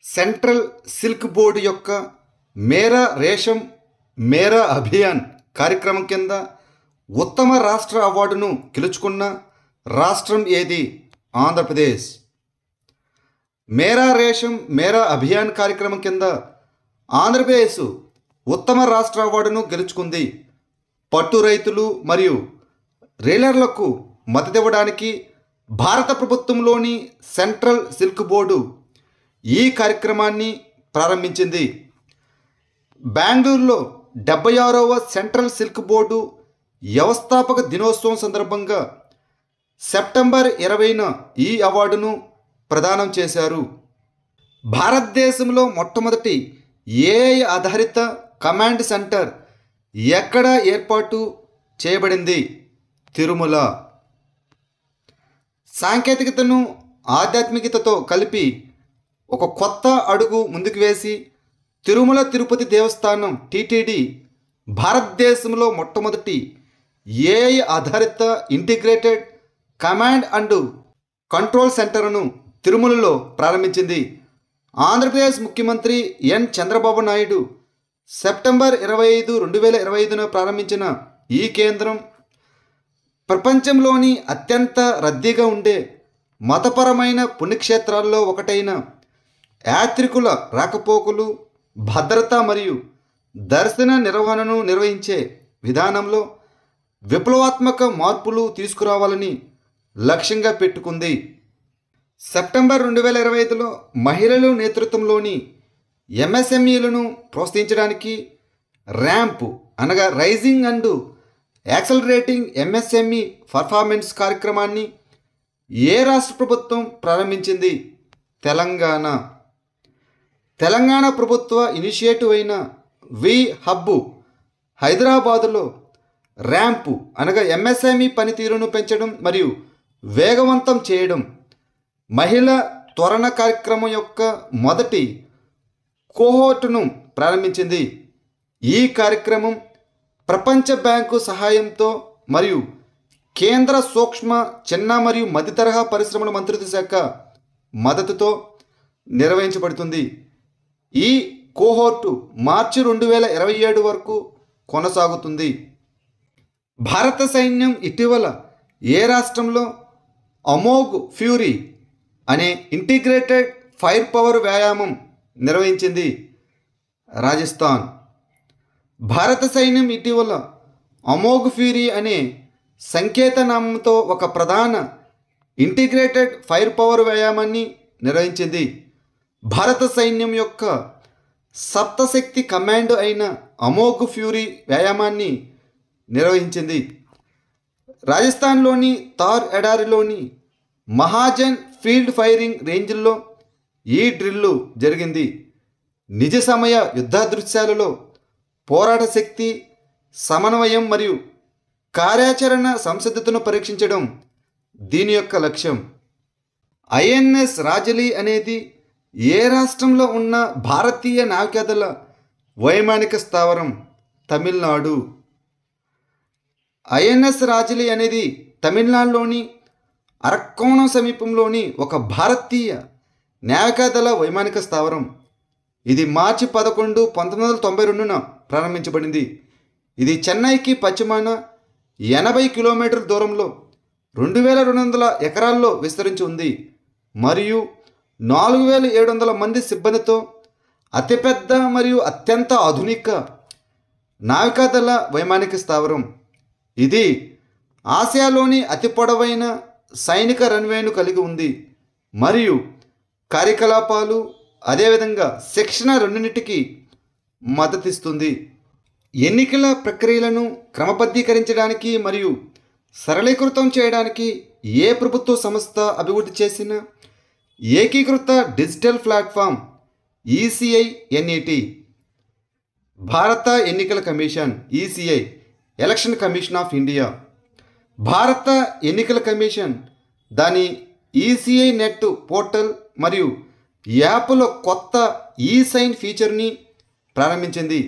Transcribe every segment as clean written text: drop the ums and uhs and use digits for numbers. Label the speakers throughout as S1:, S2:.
S1: Central silk board యొక్క మేరా రేషం మేరా అభియాన్ కార్యక్రమం కింద ఉత్తమ రాష్ట్ర అవార్డును గెలుచుకున్న రాష్ట్రం ఏది? ఆంధ్రప్రదేశ్. మేరా రేషం మేరా అభియాన్ కార్యక్రమం కింద ఆంధ్రప్రదేశ్ ఉత్తమ రాష్ట్ర అవార్డును గెలుచుకుంది. పట్టు రైతులు మరియు రీలర్లకు మద్దతివ్వడానికి భారత ప్రభుత్వంలోని సెంట్రల్ సిల్క్ బోర్డు ఈ కార్యక్రమాన్ని ప్రారంభించింది. బెంగళూరులో 76వ సెంట్రల్ సిల్క్ బోర్డు వ్యవస్థాపక దినోత్సవం సందర్భంగా సెప్టెంబర్ 20న ఈ అవార్డును ప్రదానం చేశారు. భారతదేశంలో మొట్టమొదటి ఏఐ ఆధారిత కమాండ్ సెంటర్ ఎక్కడ ఏర్పాటు చేయబడింది? తిరుమల. సాంకేతికతను ఆధ్యాత్మికతతో కలిపి ఒక కొత్త అడుగు ముందుకు వేసి తిరుమల తిరుపతి దేవస్థానం టీటీడీ భారతదేశంలో మొట్టమొదటి ఏఐ ఆధారిత ఇంటిగ్రేటెడ్ కమాండ్ అండ్ కంట్రోల్ సెంటర్ను తిరుమలలో ప్రారంభించింది. ఆంధ్రప్రదేశ్ ముఖ్యమంత్రి ఎన్ చంద్రబాబు నాయుడు సెప్టెంబర్ 25, 2025న ప్రారంభించిన ఈ కేంద్రం ప్రపంచంలోని అత్యంత రద్దీగా ఉండే మతపరమైన పుణ్యక్షేత్రాల్లో ఒకటైన యాత్రికుల రాకపోకలు, భద్రత మరియు దర్శన నిర్వహణను నిర్వహించే విధానంలో విప్లవాత్మక మార్పులు తీసుకురావాలని లక్ష్యంగా పెట్టుకుంది. సెప్టెంబర్ 2025లో మహిళల నేతృత్వంలోని ఎంఎస్ఎంఈలను ప్రోత్సహించడానికి ర్యాంప్ అనగా raising and accelerating MSME performance కార్యక్రమాన్ని ఏ రాష్ట్ర ప్రభుత్వం ప్రారంభించింది? తెలంగాణ. తెలంగాణ ప్రభుత్వ ఇనిషియేటివ్ అయిన వి హబ్ హైదరాబాదులో ర్యాంపు అనగా ఎంఎస్ఎంఈ పనితీరును పెంచడం మరియు వేగవంతం చేయడం మహిళా త్వరణ కార్యక్రమం యొక్క మొదటి కోహోర్టును ప్రారంభించింది. ఈ కార్యక్రమం ప్రపంచ బ్యాంకు సహాయంతో మరియు కేంద్ర సూక్ష్మ, చిన్న మరియు మధ్య తరహా పరిశ్రమల మంత్రిత్వ శాఖ మద్దతుతో నిర్వహించబడుతుంది. ఈ కోహోర్టు మార్చి 2027 వరకు కొనసాగుతుంది. భారత సైన్యం ఇటీవల ఏ రాష్ట్రంలో అమోఘ్ ఫ్యూరీ అనే ఇంటిగ్రేటెడ్ ఫైర్ పవర్ వ్యాయామం నిర్వహించింది? రాజస్థాన్. భారత సైన్యం ఇటీవల అమోఘ్ ఫ్యూరీ అనే సంకేతనామంతో ఒక ప్రధాన ఇంటిగ్రేటెడ్ ఫైర్ పవర్ వ్యాయామాన్ని నిర్వహించింది. భారత సైన్యం యొక్క సప్తశక్తి కమాండ్ అయిన అమోఘ్ ఫ్యూరీ వ్యాయామాన్ని నిర్వహించింది. రాజస్థాన్లోని తార్ ఎడారిలోని మహాజన్ ఫీల్డ్ ఫైరింగ్ రేంజ్లో ఈ డ్రిల్లు జరిగింది. నిజ సమయ యుద్ధ దృశ్యాలలో పోరాట శక్తి, సమన్వయం మరియు కార్యాచరణ సంసిద్ధతను పరీక్షించడం దీని యొక్క లక్ష్యం. ఐఎన్ఎస్ రాజలీ అనేది ఏ రాష్ట్రంలో ఉన్న భారతీయ నావికాదళ వైమానిక స్థావరం? తమిళనాడు. ఐఎన్ఎస్ రాజలీ అనేది తమిళనాడులోని అరక్కోణం సమీపంలోని ఒక భారతీయ నావికాదళ వైమానిక స్థావరం. ఇది మార్చి 11, 1992న ప్రారంభించబడింది. ఇది చెన్నైకి పశ్చిమాన 80 కిలోమీటర్ల దూరంలో 2200 ఎకరాల్లో విస్తరించి ఉంది మరియు 4700 మంది సిబ్బందితో అతిపెద్ద మరియు అత్యంత ఆధునిక నావికాదళ వైమానిక స్థావరం. ఇది ఆసియాలోని అతి పొడవైన సైనిక రన్వేను కలిగి ఉంది మరియు కార్యకలాపాలు అదేవిధంగా శిక్షణ రెండింటికి మద్దతిస్తుంది. ఎన్నికల ప్రక్రియలను క్రమబద్ధీకరించడానికి మరియు సరళీకృతం చేయడానికి ఏ ప్రభుత్వ సంస్థ అభివృద్ధి చేసిన ఏకీకృత డిజిటల్ ప్లాట్ఫామ్ ఈసీఐ ఎన్ఈటి? భారత ఎన్నికల commission ECI election commission of India. భారత ఎన్నికల కమిషన్ దాని ఈసీఐ నెట్ పోర్టల్ మరియు యాప్లో కొత్త ఈ సైన్ ఫీచర్ని ప్రారంభించింది.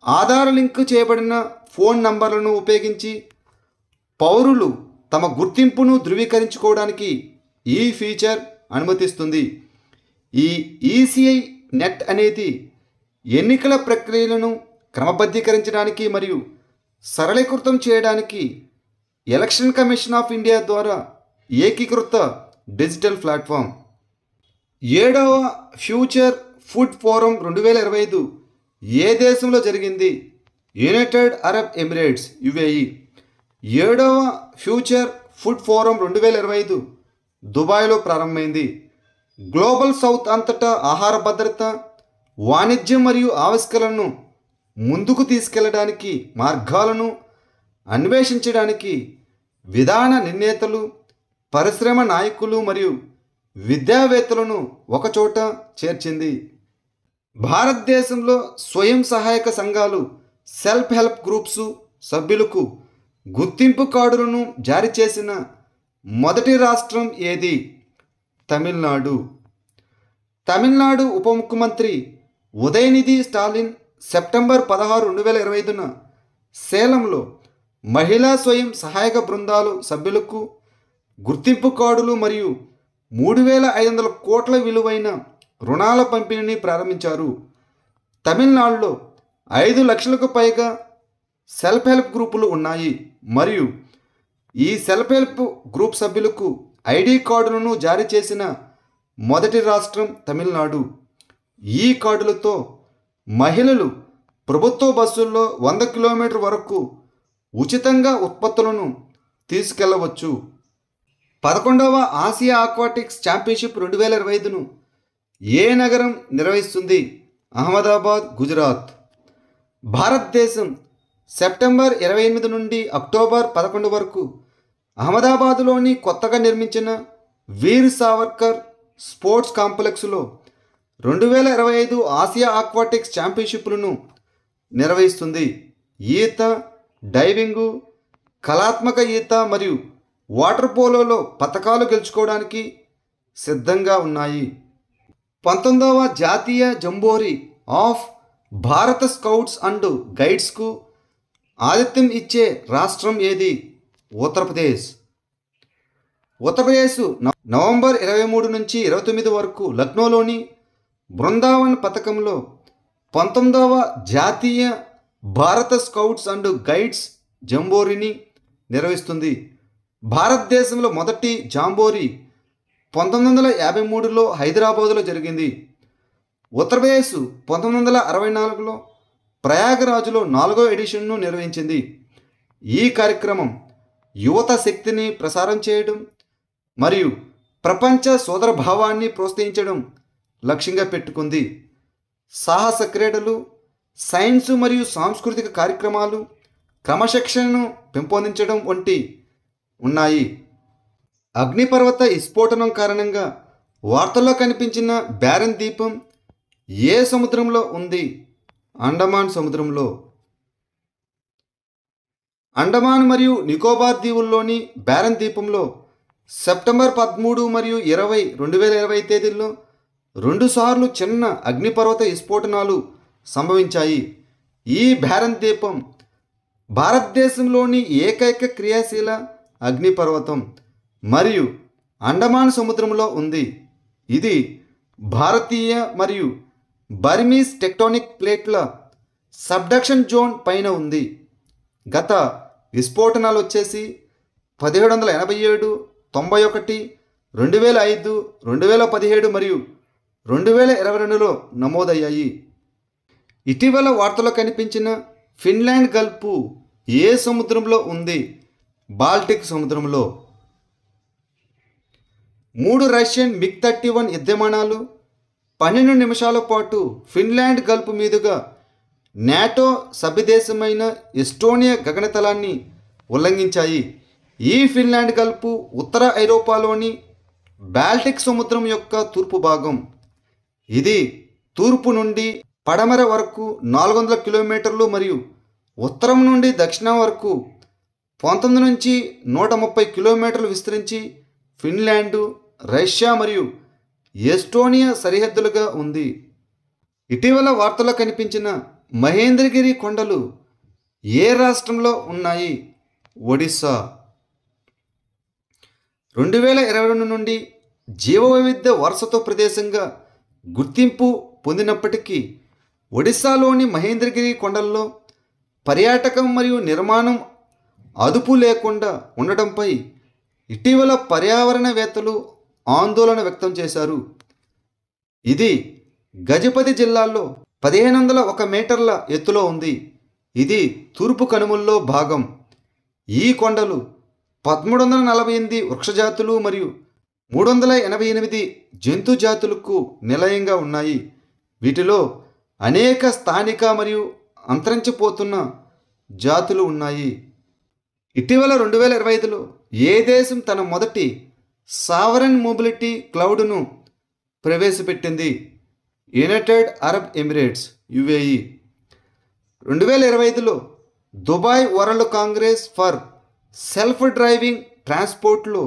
S1: ఆధార్ లింక్ చేయబడిన ఫోన్ నంబర్లను ఉపయోగించి పౌరులు తమ గుర్తింపును ధృవీకరించుకోవడానికి ఈ ఫీచర్ అనుమతిస్తుంది. ఈ ఈసీఐ నెట్ అనేది ఎన్నికల ప్రక్రియలను క్రమబద్ధీకరించడానికి మరియు సరళీకృతం చేయడానికి ఎలక్షన్ కమిషన్ ఆఫ్ ఇండియా ద్వారా ఏకీకృత డిజిటల్ ప్లాట్ఫామ్. 7వ ఫ్యూచర్ ఫుడ్ ఫోరం 2025 ఏ దేశంలో జరిగింది? United Arab Emirates UAE. 7వ ఫ్యూచర్ ఫుడ్ ఫోరం 2025 దుబాయ్లో ప్రారంభమైంది. గ్లోబల్ సౌత్ అంతటా ఆహార భద్రత, వాణిజ్యం మరియు ఆవిష్కరణను ముందుకు తీసుకెళ్లడానికి మార్గాలను అన్వేషించడానికి విధాన నిర్ణేతలు, పరిశ్రమ నాయకులు మరియు విద్యావేత్తలను ఒకచోట చేర్చింది. భారతదేశంలో స్వయం సహాయక సంఘాలు, సెల్ఫ్ హెల్ప్ గ్రూప్స్ సభ్యులకు గుర్తింపు కార్డులను జారీ చేసిన మొదటి రాష్ట్రం ఏది? తమిళనాడు. తమిళనాడు ఉప ముఖ్యమంత్రి ఉదయనిధి స్టాలిన్ సెప్టెంబర్ 16, 2025న సేలంలో మహిళా స్వయం సహాయక బృందాలు సభ్యులకు గుర్తింపు కార్డులు మరియు 3,500 కోట్ల విలువైన రుణాల పంపిణీని ప్రారంభించారు. తమిళనాడులో 5 లక్షలకు పైగా సెల్ఫ్ హెల్ప్ గ్రూపులు ఉన్నాయి మరియు ఈ సెల్ఫ్ హెల్ప్ గ్రూప్ సభ్యులకు ఐడి కార్డులను జారీ చేసిన మొదటి రాష్ట్రం తమిళనాడు. ఈ కార్డులతో మహిళలు ప్రభుత్వ బస్సుల్లో 100 కిలోమీటర్ వరకు ఉచితంగా ఉత్పత్తులను తీసుకెళ్లవచ్చు. 11వ ఆసియా ఆక్వాటిక్స్ ఛాంపియన్షిప్ 2025ను ఏ నగరం నిర్వహిస్తుంది? అహ్మదాబాద్, గుజరాత్. భారతదేశం సెప్టెంబర్ 28 నుండి అక్టోబర్ 11 వరకు అహ్మదాబాదులోని కొత్తగా నిర్మించిన వీర్ సావర్కర్ స్పోర్ట్స్ కాంప్లెక్స్లో 2025 ఆసియా ఆక్వాటిక్స్ ఛాంపియన్షిప్లను నిర్వహిస్తుంది. ఈత, డైవింగు, కళాత్మక ఈత మరియు వాటర్ పోలోలో పతకాలు గెలుచుకోవడానికి సిద్ధంగా ఉన్నాయి. 19వ జాతీయ జంబోరీ ఆఫ్ భారత స్కౌట్స్ అండ్ గైడ్స్కు ఆతిథ్యం ఇచ్చే రాష్ట్రం ఏది? ఉత్తరప్రదేశ్. ఉత్తరప్రదేశ్ నవంబర్ 23 నుంచి 29 వరకు లక్నోలోని బృందావన్ పథకంలో 19వ జాతీయ భారత స్కౌట్స్ అండ్ గైడ్స్ జంబోరీని నిర్వహిస్తుంది. భారతదేశంలో మొదటి జాంబోరీ 1953లో హైదరాబాదులో జరిగింది. ఉత్తరప్రదేశ్ 1964లో ప్రయాగరాజ్లో 4వ ఎడిషన్ను నిర్వహించింది. ఈ కార్యక్రమం యువత శక్తిని ప్రసారం చేయడం మరియు ప్రపంచ సోదరభావాన్ని ప్రోత్సహించడం లక్ష్యంగా పెట్టుకుంది. సాహస క్రీడలు, సైన్స్ మరియు సాంస్కృతిక కార్యక్రమాలు, క్రమశిక్షణను పెంపొందించడం వంటి ఉన్నాయి. అగ్నిపర్వత విస్ఫోటనం కారణంగా వార్తల్లో కనిపించిన బ్యారన్ ద్వీపం ఏ సముద్రంలో ఉంది? అండమాన్ సముద్రంలో. అండమాన్ మరియు నికోబార్ దీవుల్లోని బ్యారన్ ద్వీపంలో సెప్టెంబర్ 13 మరియు 20, 2020 తేదీల్లో 2 సార్లు చిన్న అగ్నిపర్వత విస్ఫోటనాలు సంభవించాయి. ఈ బ్యారన్ ద్వీపం భారతదేశంలోని ఏకైక క్రియాశీల అగ్నిపర్వతం మరియు అండమాన్ సముద్రంలో ఉంది. ఇది భారతీయ మరియు బర్మీస్ టెక్టోనిక్ ప్లేట్ల సబ్డక్షన్ జోన్ పైన ఉంది. గత విస్ఫోటనాలు వచ్చేసి 1787, 91, 2005, 2017 మరియు 2022లో నమోదయ్యాయి. ఇటీవల వార్తలో కనిపించిన ఫిన్లాండ్ గల్ఫ్ ఏ సముద్రంలో ఉంది? బాల్టిక్ సముద్రంలో. 3 రష్యన్ MiG-31 యుద్ధవిమానాలు 12 నిమిషాల పాటు ఫిన్లాండ్ గల్ఫ్ మీదుగా నాటో సభ్యదేశమైన ఎస్టోనియా గగనతలాన్ని ఉల్లంఘించాయి. ఈ ఫిన్లాండ్ గల్ఫ్ ఉత్తర ఐరోపాలోని బాల్టిక్ సముద్రం యొక్క తూర్పు భాగం. ఇది తూర్పు నుండి పడమర వరకు 400 కిలోమీటర్లు మరియు ఉత్తరం నుండి దక్షిణం వరకు 19 నుంచి 130 కిలోమీటర్లు విస్తరించి ఫిన్లాండ్, రష్యా మరియు ఎస్టోనియా సరిహద్దులుగా ఉంది. ఇటీవల వార్తల్లో కనిపించిన మహేంద్రగిరి కొండలు ఏ రాష్ట్రంలో ఉన్నాయి? ఒడిస్సా. 2022 నుండి జీవవైవిధ్య వారసత్వ ప్రదేశంగా గుర్తింపు పొందినప్పటికీ ఒడిశాలోని మహేంద్రగిరి కొండల్లో పర్యాటకం మరియు నిర్మాణం అదుపు లేకుండా ఉండడంపై ఇటీవల పర్యావరణవేత్తలు ఆందోళన వ్యక్తం చేశారు. ఇది గజపతి జిల్లాలో 1501 మీటర్ల ఎత్తులో ఉంది. ఇది తూర్పు కనుమల్లో భాగం. ఈ కొండలు 1348 వృక్షజాతులు మరియు 388 జంతు జాతులకు నిలయంగా ఉన్నాయి. వీటిలో అనేక స్థానిక మరియు అంతరించిపోతున్న జాతులు ఉన్నాయి. ఇటీవల 2025లో ఏ దేశం తన మొదటి సావరెన్ మొబిలిటీ క్లౌడ్ను ప్రవేశపెట్టింది? United Arab Emirates UAE. 2025లో Dubai world congress for self driving ట్రాన్స్పోర్ట్లో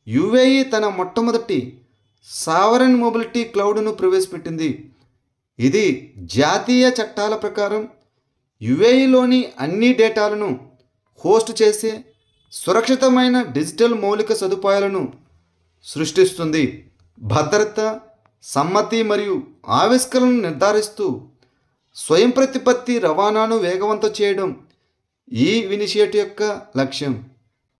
S1: UAE తన మొట్టమొదటి సావరెన్ మొబిలిటీ క్లౌడ్ను ప్రవేశపెట్టింది. ఇది జాతీయ చట్టాల ప్రకారం UAEలోని అన్ని డేటాలను హోస్ట్ చేసే సురక్షితమైన డిజిటల్ మౌలిక సదుపాయాలను సృష్టిస్తుంది. భద్రత, సమ్మతి మరియు ఆవిష్కరణను నిర్ధారిస్తూ స్వయం ప్రతిపత్తి రవాణాను వేగవంతం చేయడం ఈ ఇనిషియేటివ్ యొక్క లక్ష్యం.